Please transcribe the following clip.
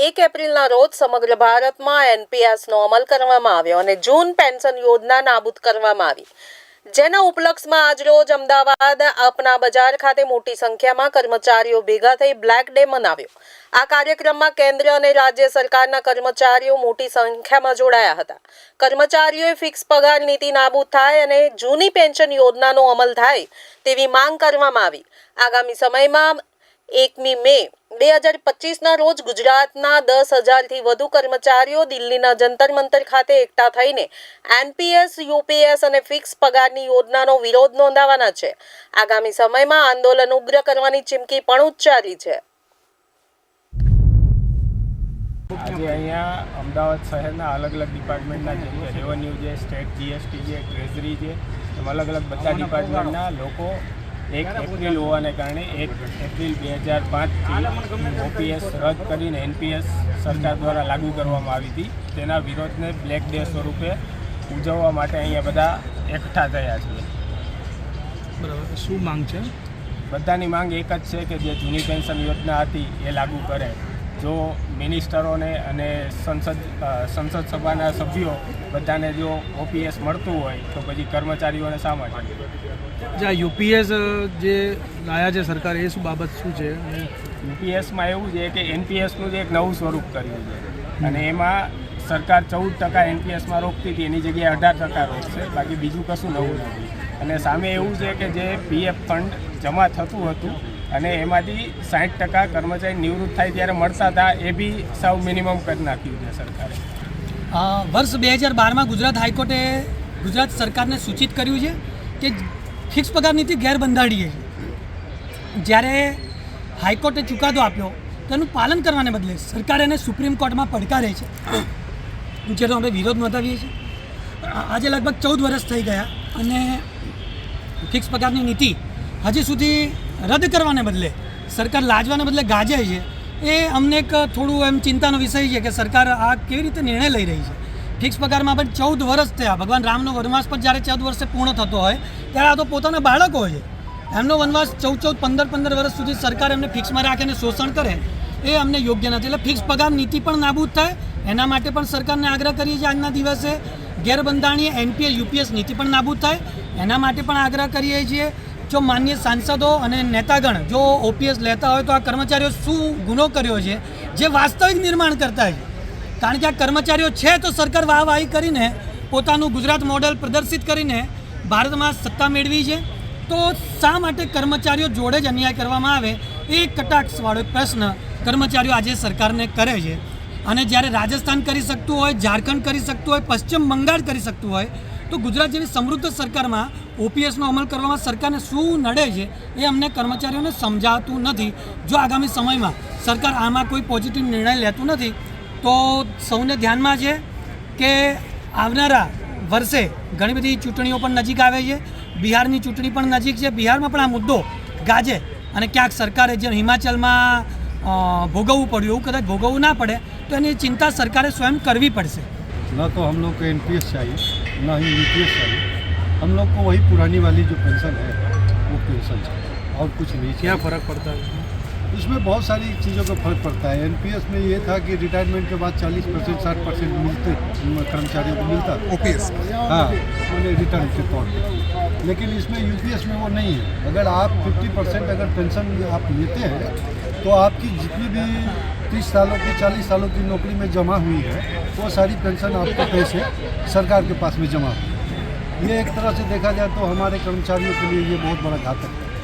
1 એપ્રિલના રોજ સમગ્ર ભારતમાં એનપીએસનો અમલ કરવામાં આવ્યો અને જૂન પેન્શન યોજના નાબૂદ કરવામાં આવી, જેના ઉપલક્ષમાં આજરોજ અમદાવાદ આપના બજાર ખાતે મોટી સંખ્યામાં કર્મચારીઓ ભેગા થઈ બ્લેક ડે મનાવ્યો। આ કાર્યક્રમમાં કેન્દ્ર અને રાજ્ય સરકારના કર્મચારીઓ મોટી સંખ્યામાં જોડાયા હતા। કર્મચારીઓએ ફિક્સ પગાર નીતિ નાબૂદ થાય અને જૂની પેન્શન યોજનાનો અમલ થાય તેવી માંગ કરવામાં આવી। આગામી સમયમાં 1મી મે 2025ના રોજ ગુજરાતના 10,000થી વધુ કર્મચારીઓ દિલ્હીના જંતર મંતર ખાતે એકઠા થઈને એનપીએસ, યુપીએસ અને ફિક્સ પગારની યોજનાનો વિરોધ નોંધાવવાના છે। આગામી સમયમાં આંદોલન ઉગ્ર કરવાની ચીમકી પણ ઉચ્ચારી છે। આજે અહીંયા અમદાવાદ શહેરના અલગ અલગ ડિપાર્ટમેન્ટના જેમ કે રેવન્યુ છે, સ્ટેટ જીએસટી છે, ટ્રેઝરી છે, એમ અલગ અલગ બધા ડિપાર્ટમેન્ટના લોકો 1 એપ્રિલ હોવાને કારણે 1 એપ્રિલ 2005થી ઓપીએસ રદ કરીને એનપીએસ સરકાર દ્વારા લાગુ કરવામાં આવી હતી, તેના વિરોધને બ્લેક ડે સ્વરૂપે ઉજવવા માટે અહીંયા બધા એકઠા થયા છે। બરાબર, શું માંગ છે? બધાની માંગ એક જ છે કે જે જૂની પેન્શન યોજના હતી એ લાગુ કરે। જો મિનિસ્ટરોને અને સંસદ સભાના સભ્યો બધાને જો ઓપીએસ મળતું હોય તો પછી કર્મચારીઓને શા માટે? જે યુપીએસ જે લાયા છે સરકાર, એ શું બાબત શું છે? યુપીએસમાં એવું છે કે એનપીએસનું જે એક નવું સ્વરૂપ કર્યું છે અને એમાં સરકાર 14% એનપીએસમાં રોકતી હતી, એની જગ્યાએ 18% રોકશે, બાકી બીજું કશું નવું નથી। અને સામે એવું છે કે જે પીએફ ફંડ જમા થતું હતું અને એમાંથી 60% કર્મચારી નિવૃત્ત થાય ત્યારે મળતા હતા, એ બી સાવ મિનિમમ કરી નાખ્યું છે સરકારે। વર્ષ 2012માં ગુજરાત હાઈકોર્ટે ગુજરાત સરકારને સૂચિત કર્યું છે કે ફિક્સ પગાર નીતિ ગેરબંધારણીય છે। જ્યારે હાઈકોર્ટે ચુકાદો આપ્યો તેનું પાલન કરવાને બદલે સરકારે એને સુપ્રીમ કોર્ટમાં પડકારે છે, જેનો અમે વિરોધ નોંધાવીએ છીએ। આજે લગભગ 14 વર્ષ થઈ ગયા અને ફિક્સ પગારની નીતિ હજી સુધી રદ કરવાને બદલે સરકાર લાજવાને બદલે ગાજે છે। એ અમને એક થોડું એમ ચિંતાનો વિષય છે કે સરકાર આ કેવી રીતે નિર્ણય લઈ રહી છે। ફિક્સ પગારમાં પણ 14 વર્ષ થયા। ભગવાન રામનો વનવાસ પર જ્યારે 14 વર્ષે પૂર્ણ થતો હોય ત્યારે આ તો પોતાના બાળકો છે, એમનો વનવાસ 14, 15 વર્ષ સુધી સરકાર એમને ફિક્સમાં રાખીને શોષણ કરે, એ અમને યોગ્ય નથી। એટલે ફિક્સ પગાર નીતિ પણ નાબૂદ થાય એના માટે પણ સરકારને આગ્રહ કરીએ છીએ। આજના દિવસે ગેરબંધારણીય એનપીએસ, યુપીએસ નીતિ પણ નાબૂદ થાય એના માટે પણ આગ્રહ કરીએ છીએ। જો માન્ય સાંસદો અને નેતાગણ જો ઓપીએસ લેતા હોય તો આ કર્મચારીઓ શું ગુનો કર્યો છે જે વાસ્તવિક નિર્માણ કરતા છે? કારણ કે આ કર્મચારીઓ છે તો સરકાર વાહવાહી કરીને પોતાનું ગુજરાત મોડેલ પ્રદર્શિત કરીને ભારતમાં સત્તા મેળવી છે, તો શા માટે કર્મચારીઓ જોડે જ અન્યાય કરવામાં આવે? એ કટાક્ષવાળો પ્રશ્ન કર્મચારીઓ આજે સરકારને કરે છે। અને જ્યારે રાજસ્થાન કરી શકતું હોય, ઝારખંડ કરી શકતું હોય, પશ્ચિમ બંગાળ કરી શકતું હોય, તો ગુજરાત જેવી સમૃદ્ધ સરકારમાં ઓપીએસનો અમલ કરવામાં સરકારને શું નડે છે એ અમને કર્મચારીઓને સમજાતું નથી। જો આગામી સમયમાં સરકાર આમાં કોઈ પોઝિટિવ નિર્ણય લેતું નથી તો સૌને ધ્યાનમાં છે કે આવનારા વર્ષે ઘણી બધી ચૂંટણીઓ પણ નજીક આવે છે। બિહારની ચૂંટણી પણ નજીક છે। બિહારમાં પણ આ મુદ્દો ગાજે અને ક્યાંક સરકારે જે હિમાચલમાં ભોગવવું પડ્યું એવું કદાચ ભોગવવું ના પડે તો એની ચિંતા સરકારે સ્વયં કરવી પડશે। न तो हम लोग को एनपीएस चाहिए, न ही यूपीएस चाहिए। हम लोग को वही पुरानी वाली जो पेंशन है वो पेंशन चाहिए और कुछ नहीं चाहिए। क्या फ़र्क पड़ता है इसमें? बहुत सारी चीज़ों का फ़र्क पड़ता है। एनपीएस में ये था कि रिटायरमेंट के बाद 40%, 60% मिलते कर्मचारियों को मिलता ओपीएस, हाँ, मैंने रिटर्न के तौर पर। लेकिन इसमें यूपीएस में वो नहीं है। अगर आप 50% अगर पेंशन आप लेते हैं तो आपकी जितनी भी 30 सालों की, 40 सालों की नौकरी में जमा हुई है वो सारी पेंशन आपके पैसे सरकार के पास में जमा हुई है। ये एक तरह से देखा जाए तो हमारे कर्मचारियों के लिए ये बहुत बड़ा घातक है।